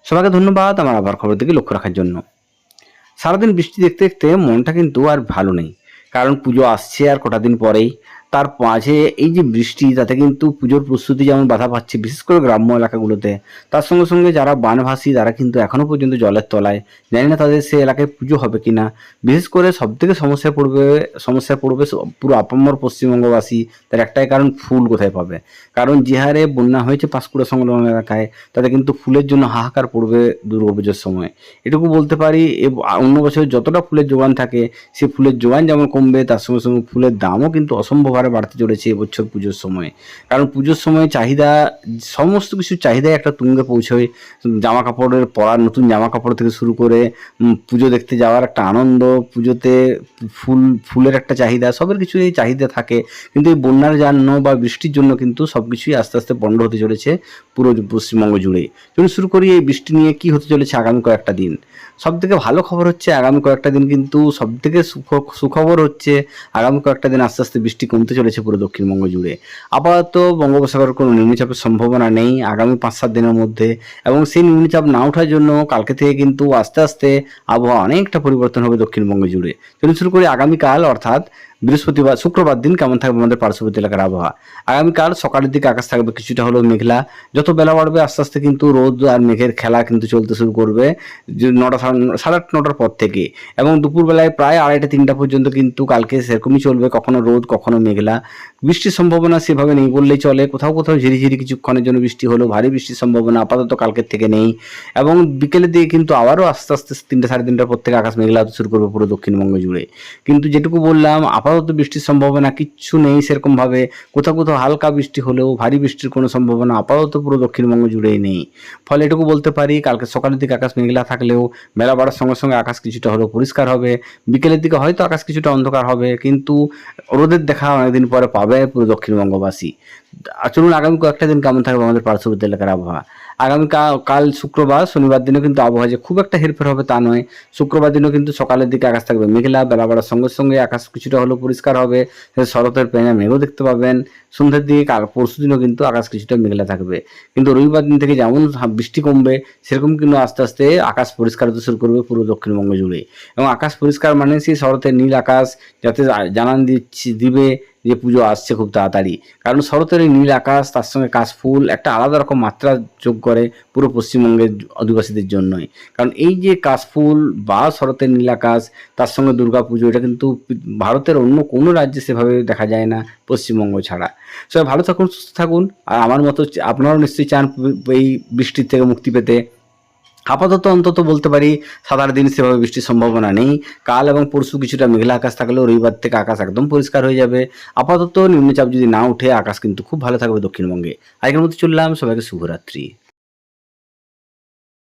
সবাইকে ধন্যবাদ আমার আবার খবর দিকে লক্ষ্য রাখার জন্য। সারাদিন বৃষ্টি দেখতে দেখতে মনটা কিন্তু আর ভালো নেই, কারণ পুজো আসছে আর কটা দিন পরেই। তার মাঝে এই যে বৃষ্টি, তাতে কিন্তু পুজোর প্রস্তুতি যেমন বাধা পাচ্ছে, বিশেষ করে গ্রাম্য এলাকাগুলোতে। তার সঙ্গে সঙ্গে যারা বানভাসী তারা কিন্তু এখনো পর্যন্ত জলের তলায়। জানি না তাদের সে এলাকায় পুজো হবে কিনা। বিশেষ করে সব থেকে সমস্যায় পড়বে পুরো আপামর পশ্চিমবঙ্গবাসী। তার একটাই কারণ, ফুল কোথায় পাবে। কারণ যে হারে বন্যা হয়েছে পাঁশকুড়া সংলগ্ন এলাকায়, তাতে কিন্তু ফুলের জন্য হাহাকার পড়বে দুর্গাপুজোর সময়। এটুকু বলতে পারি, অন্য বছর যতটা ফুলের যোগান থাকে, সে ফুলের যোগান যেমন কমবে, তার সঙ্গে সঙ্গে ফুলের দামও কিন্তু অসম্ভব হারে বাড়তে চলেছে এবছর পুজোর সময়। কারণ পুজোর সময় চাহিদা, সমস্ত কিছুর চাহিদাই একটা তুঙ্গে পৌঁছয়। জামা কাপড়ের পরার, নতুন জামা কাপড় থেকে শুরু করে পুজো দেখতে যাওয়ার একটা আনন্দ, পুজোতে ফুলের একটা চাহিদা, সবের কিছুই চাহিদা থাকে। কিন্তু এই বন্যার জন্য বা বৃষ্টির জন্য কিন্তু সব কিছুই আস্তে আস্তে বন্ধ হতে চলেছে পুরো পশ্চিমবঙ্গ জুড়ে। চলুন শুরু করি এই বৃষ্টি নিয়ে কি হতে চলেছে আগামী কয়েকটা দিন। সবথেকে ভালো খবর হচ্ছে আগামী কয়েকটা দিন কিন্তু সবথেকে সুখবর হচ্ছে আগামী কয়েকটা দিন আস্তে আস্তে বৃষ্টি কমতে চলেছে পুরো দক্ষিণবঙ্গ জুড়ে। আপাতত বঙ্গোপসাগরের কোনো নিম্নচাপের সম্ভাবনা নেই আগামী 5-7 দিনের মধ্যে, এবং সেই নিম্নচাপ না ওঠার জন্য কালকে থেকে কিন্তু আস্তে আস্তে আবহাওয়া অনেকটা পরিবর্তন হবে দক্ষিণবঙ্গ জুড়ে। চলুন শুরু করি আগামীকাল অর্থাৎ শুক্রবার দিন কেমন থাকবে আমাদের পার্শ্ববর্তী এলাকার আবহাওয়া। আগামীকাল সকালের দিকে আকাশ থাকবে কিছুটা হলেও মেঘলা। যত বেলা বাড়বে আস্তে আস্তে কিন্তু রোদ আর মেঘের খেলা কিন্তু চলতে শুরু করবে, যে 9টা 8:30 পর থেকে। এবং দুপুরবেলায় প্রায় 2:30-3টা পর্যন্ত কিন্তু কালকে সেরকমই চলবে, কখনো রোদ কখনো মেঘলা। বৃষ্টির সম্ভাবনা সেভাবে নেই বললেই চলে, কোথাও কোথাও ঝিরিঝিরি কিছুক্ষণের জন্য বৃষ্টি হলো, ভারী বৃষ্টির সম্ভাবনা আপাতত কালকের থেকে নেই। এবং বিকেলের দিকে কিন্তু আবারও আস্তে আস্তে 3-3:30 পর থেকে আকাশ মেঘলা হতে শুরু করবে পুরো দক্ষিণবঙ্গ জুড়ে। কিন্তু যেটুকু বললাম, আপাতত বৃষ্টির সম্ভাবনা কিচ্ছু নেই সেরকমভাবে। কোথাও কোথাও হালকা বৃষ্টি হলেও ভারী বৃষ্টির কোনো সম্ভাবনা আপাতত পুরো দক্ষিণবঙ্গ জুড়েই নেই। ফলে এটুকু বলতে পারি, কালকে সকালের দিকে আকাশ মেঘলা থাকলেও বেলা বাড়ার সঙ্গে সঙ্গে আকাশ কিছুটা হলেও পরিষ্কার হবে। বিকেলের দিকে হয়তো আকাশ কিছুটা অন্ধকার হবে, কিন্তু রোদের দেখা অনেকদিন পরে পাবে পুরো দক্ষিণবঙ্গবাসী। চলুন আগামী কয়েকটা দিন কেমন থাকবে আমাদের পার্শ্ববর্তী এলাকার আবহাওয়া। কাল শুক্রবার, শনিবার দিনও কিন্তু আবহাওয়া যে খুব একটা হেরফের হবে তা নয়। শুক্রবার দিনও কিন্তু সকালের দিকে আকাশ থাকবে মেঘলা, বেলা বাড়ার সঙ্গে সঙ্গে আকাশ কিছুটা হলেও পরিষ্কার হবে। শরতের পেঁজা মেঘও দেখতে পাবেন। সন্ধ্যের দিকে পরশু দিনও কিন্তু আকাশ কিছুটা মেঘলা থাকবে। কিন্তু রবিবার দিন থেকে যেমন বৃষ্টি কমবে, সেরকম কিন্তু আস্তে আস্তে আকাশ পরিষ্কার হতে শুরু করবে পুরো দক্ষিণবঙ্গ জুড়ে। এবং আকাশ পরিষ্কার মানে সেই শরতের নীল আকাশ, যাতে জানান দিবে যে পুজো আসছে খুব তাড়াতাড়ি। কারণ শরতের এই নীল আকাশ, তার সঙ্গে কাশফুল একটা আলাদা রকম মাত্রা যোগ করে পুরো পশ্চিমবঙ্গের অধিবাসীদের জন্যই। কারণ এই যে কাশফুল বা শরতের নীল আকাশ, তার সঙ্গে দুর্গা পুজো, এটা কিন্তু ভারতের অন্য কোনো রাজ্যে সেভাবে দেখা যায় না পশ্চিমবঙ্গ ছাড়া। সবাই ভালো থাকুন, সুস্থ থাকুন। আর আমার মতো আপনারাও নিশ্চয়ই চান এই বৃষ্টির থেকে মুক্তি পেতে। আপাতত অন্তত বলতে পারি 7-8 দিন সেভাবে বৃষ্টির সম্ভাবনা নেই। কাল এবং পরশু কিছুটা মেঘলা আকাশ থাকলেও রবিবার থেকে আকাশ একদম পরিষ্কার হয়ে যাবে। আপাতত নিম্নচাপ যদি না উঠে আকাশ কিন্তু খুব ভালো থাকবে দক্ষিণবঙ্গে। আজকের মতো চললাম, সবাইকে শুভরাত্রি।